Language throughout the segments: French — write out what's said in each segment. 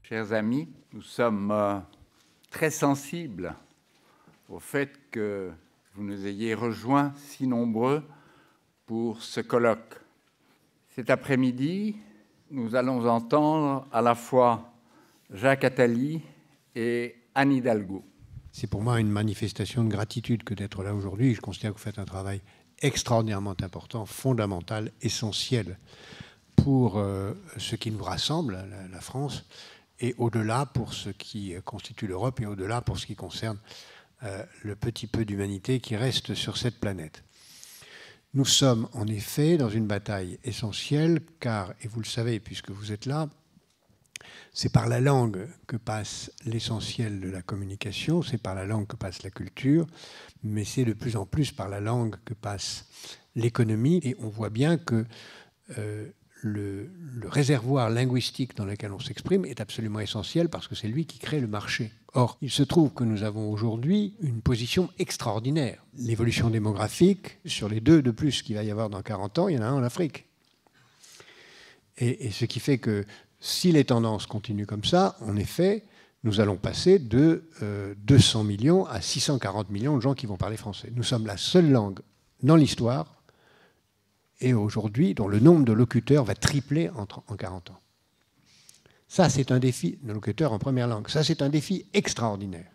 Chers amis, nous sommes très sensibles au fait que vous nous ayez rejoints si nombreux pour ce colloque. Cet après-midi, nous allons entendre à la fois Jacques Attali et Anne Hidalgo. C'est pour moi une manifestation de gratitude que d'être là aujourd'hui. Je considère que vous faites un travail extraordinairement important, fondamental, essentiel pour ce qui nous rassemble, la France, et au-delà pour ce qui constitue l'Europe, et au-delà pour ce qui concerne le petit peu d'humanité qui reste sur cette planète. Nous sommes en effet dans une bataille essentielle, car, et vous le savez puisque vous êtes là, c'est par la langue que passe l'essentiel de la communication, c'est par la langue que passe la culture, mais c'est de plus en plus par la langue que passe l'économie, et on voit bien que le réservoir linguistique dans lequel on s'exprime est absolument essentiel parce que c'est lui qui crée le marché. Or, il se trouve que nous avons aujourd'hui une position extraordinaire. L'évolution démographique, sur les 2 de plus qu'il va y avoir dans 40 ans, il y en a un en Afrique. Et ce qui fait que si les tendances continuent comme ça, en effet, nous allons passer de 200 millions à 640 millions de gens qui vont parler français. Nous sommes la seule langue dans l'histoire et aujourd'hui, dont le nombre de locuteurs va tripler en 40 ans. Ça, c'est un défi de locuteurs en première langue. Ça, c'est un défi extraordinaire.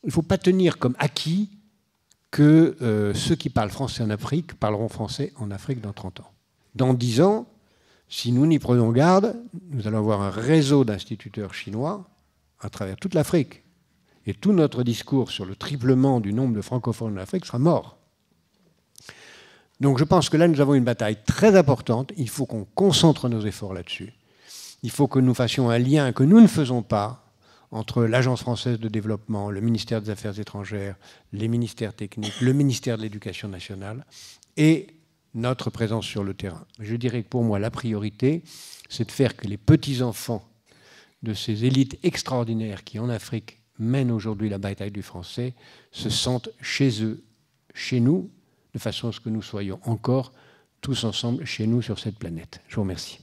Il ne faut pas tenir comme acquis que ceux qui parlent français en Afrique parleront français en Afrique dans 30 ans. Dans 10 ans, si nous n'y prenons garde, nous allons avoir un réseau d'instituteurs chinois à travers toute l'Afrique. Et tout notre discours sur le triplement du nombre de francophones en Afrique sera mort. Donc je pense que là, nous avons une bataille très importante. Il faut qu'on concentre nos efforts là-dessus. Il faut que nous fassions un lien que nous ne faisons pas entre l'Agence française de développement, le ministère des Affaires étrangères, les ministères techniques, le ministère de l'Éducation nationale et notre présence sur le terrain. Je dirais que pour moi, la priorité, c'est de faire que les petits-enfants de ces élites extraordinaires qui, en Afrique, mènent aujourd'hui la bataille du français, se sentent chez eux, chez nous, de façon à ce que nous soyons encore tous ensemble chez nous sur cette planète. Je vous remercie.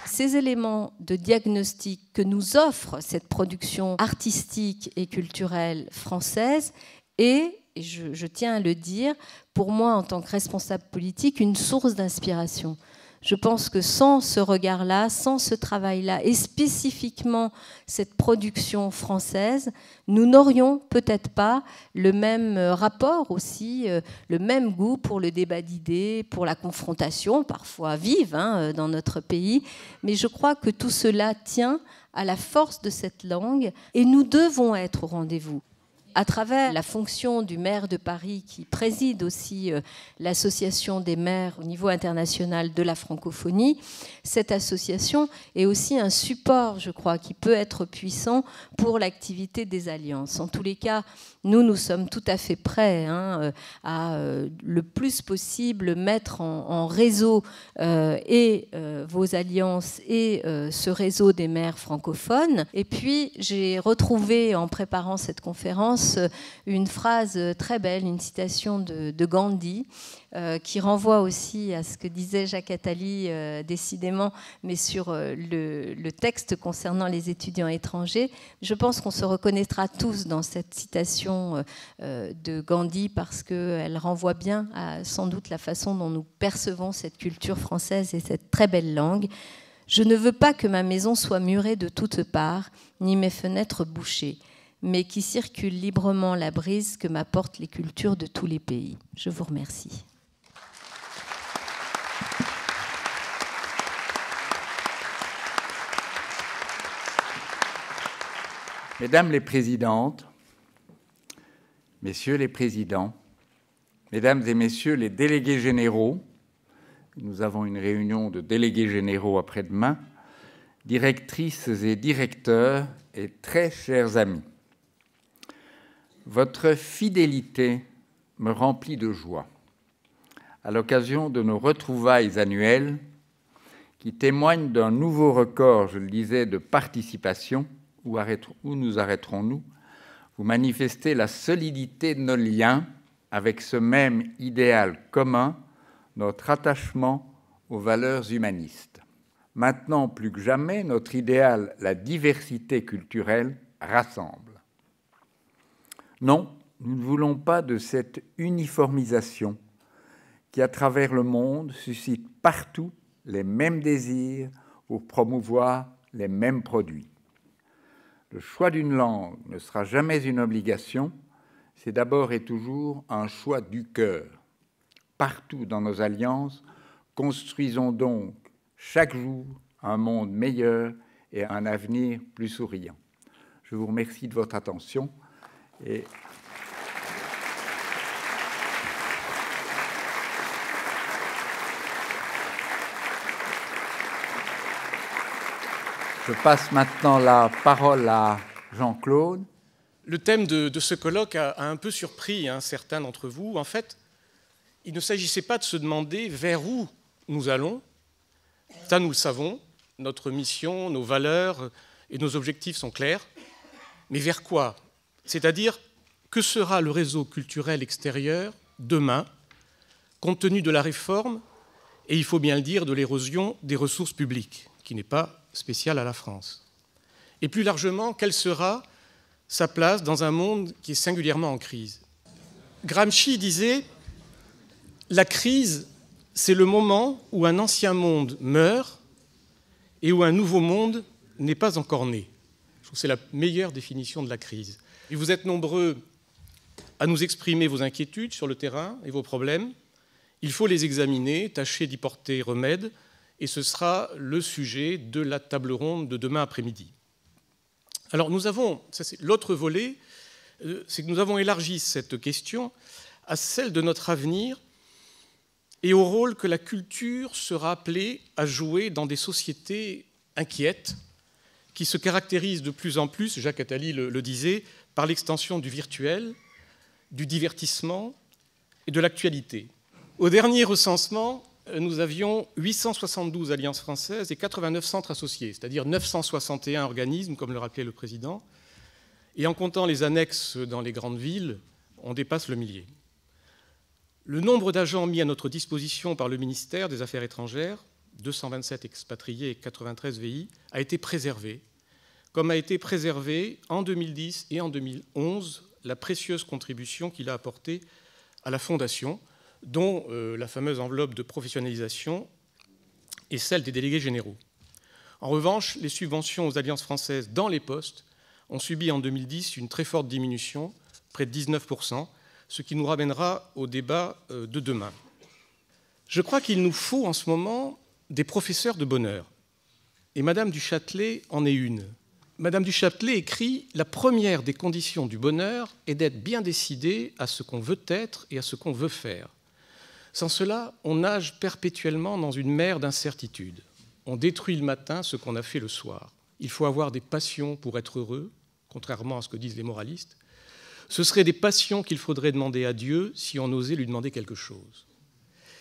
Ces éléments de diagnostic que nous offre cette production artistique et culturelle française est, et je tiens à le dire, pour moi en tant que responsable politique, une source d'inspiration. Je pense que sans ce regard-là, sans ce travail-là, et spécifiquement cette production française, nous n'aurions peut-être pas le même rapport aussi, le même goût pour le débat d'idées, pour la confrontation, parfois vive dans notre pays. Mais je crois que tout cela tient à la force de cette langue et nous devons être au rendez-vous. À travers la fonction du maire de Paris qui préside aussi l'association des maires au niveau international de la francophonie, cette association est aussi un support, je crois, qui peut être puissant pour l'activité des alliances. En tous les cas, nous sommes tout à fait prêts à le plus possible mettre en réseau vos alliances et ce réseau des maires francophones. Et puis, j'ai retrouvé en préparant cette conférence une phrase très belle, une citation de Gandhi, qui renvoie aussi à ce que disait Jacques Attali, décidément, mais sur le texte concernant les étudiants étrangers. Je pense qu'on se reconnaîtra tous dans cette citation de Gandhi parce qu'elle renvoie bien à sans doute la façon dont nous percevons cette culture française et cette très belle langue. Je ne veux pas que ma maison soit murée de toutes parts, ni mes fenêtres bouchées, mais qui circule librement la brise que m'apportent les cultures de tous les pays. Je vous remercie. Mesdames les présidentes, Messieurs les présidents, Mesdames et messieurs les délégués généraux, nous avons une réunion de délégués généraux après-demain, directrices et directeurs et très chers amis, votre fidélité me remplit de joie à l'occasion de nos retrouvailles annuelles qui témoignent d'un nouveau record, je le disais, de participation. Où nous arrêterons-nous? Vous manifestez la solidité de nos liens avec ce même idéal commun, notre attachement aux valeurs humanistes. Maintenant, plus que jamais, notre idéal, la diversité culturelle, rassemble. Non, nous ne voulons pas de cette uniformisation qui, à travers le monde, suscite partout les mêmes désirs pour promouvoir les mêmes produits. Le choix d'une langue ne sera jamais une obligation, c'est d'abord et toujours un choix du cœur. Partout dans nos alliances, construisons donc chaque jour un monde meilleur et un avenir plus souriant. Je vous remercie de votre attention et je passe maintenant la parole à Jean-Claude. Le thème de ce colloque a un peu surpris certains d'entre vous. En fait, il ne s'agissait pas de se demander vers où nous allons. Ça, nous le savons. Notre mission, nos valeurs et nos objectifs sont clairs. Mais vers quoi? C'est-à-dire, que sera le réseau culturel extérieur demain, compte tenu de la réforme, et il faut bien le dire, de l'érosion des ressources publiques, qui n'est pas spéciale à la France. Et plus largement, quelle sera sa place dans un monde qui est singulièrement en crise? Gramsci disait « La crise, c'est le moment où un ancien monde meurt et où un nouveau monde n'est pas encore né. » Je trouve que c'est la meilleure définition de la crise. Et vous êtes nombreux à nous exprimer vos inquiétudes sur le terrain et vos problèmes. Il faut les examiner, tâcher d'y porter remède, et ce sera le sujet de la table ronde de demain après-midi. Alors nous avons, ça c'est l'autre volet, c'est que nous avons élargi cette question à celle de notre avenir et au rôle que la culture sera appelée à jouer dans des sociétés inquiètes qui se caractérisent de plus en plus, Jacques Attali le disait, par l'extension du virtuel, du divertissement et de l'actualité. Au dernier recensement, nous avions 872 alliances françaises et 89 centres associés, c'est-à-dire 961 organismes, comme le rappelait le président. Et en comptant les annexes dans les grandes villes, on dépasse le millier. Le nombre d'agents mis à notre disposition par le ministère des Affaires étrangères, 227 expatriés et 93 VI, a été préservé, comme a été préservée en 2010 et en 2011 la précieuse contribution qu'il a apportée à la Fondation, dont la fameuse enveloppe de professionnalisation et celle des délégués généraux. En revanche, les subventions aux alliances françaises dans les postes ont subi en 2010 une très forte diminution, près de 19%, ce qui nous ramènera au débat de demain. Je crois qu'il nous faut en ce moment des professeurs de bonheur. Et Madame du Châtelet en est une. Madame du Châtelet écrit « La première des conditions du bonheur est d'être bien décidé à ce qu'on veut être et à ce qu'on veut faire. Sans cela, on nage perpétuellement dans une mer d'incertitude. On détruit le matin ce qu'on a fait le soir. Il faut avoir des passions pour être heureux, contrairement à ce que disent les moralistes. Ce seraient des passions qu'il faudrait demander à Dieu si on osait lui demander quelque chose. »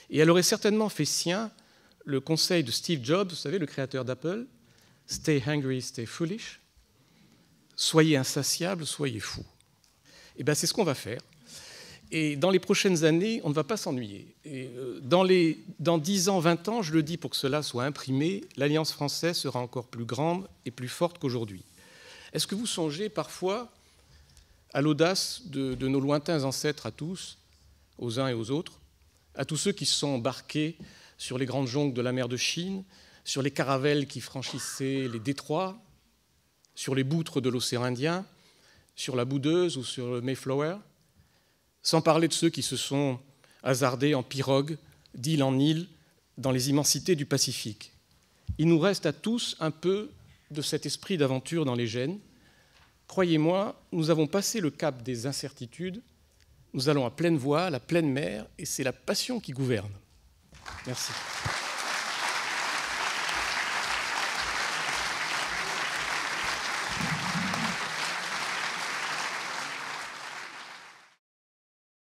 Et elle aurait certainement fait sien le conseil de Steve Jobs, vous savez, le créateur d'Apple, « Stay hungry, stay foolish ». Soyez insatiable, soyez fou. Et bien c'est ce qu'on va faire. Et dans les prochaines années, on ne va pas s'ennuyer. Et dans 10 ans, 20 ans, je le dis pour que cela soit imprimé, l'Alliance française sera encore plus grande et plus forte qu'aujourd'hui. Est-ce que vous songez parfois à l'audace de nos lointains ancêtres à tous, aux uns et aux autres, à tous ceux qui se sont embarqués sur les grandes jonques de la mer de Chine, sur les caravelles qui franchissaient les détroits, sur les boutres de l'océan Indien, sur la Boudeuse ou sur le Mayflower, sans parler de ceux qui se sont hasardés en pirogue d'île en île dans les immensités du Pacifique. Il nous reste à tous un peu de cet esprit d'aventure dans les gènes. Croyez-moi, nous avons passé le cap des incertitudes, Nous allons à pleine voie, à la pleine mer, et c'est la passion qui gouverne. Merci.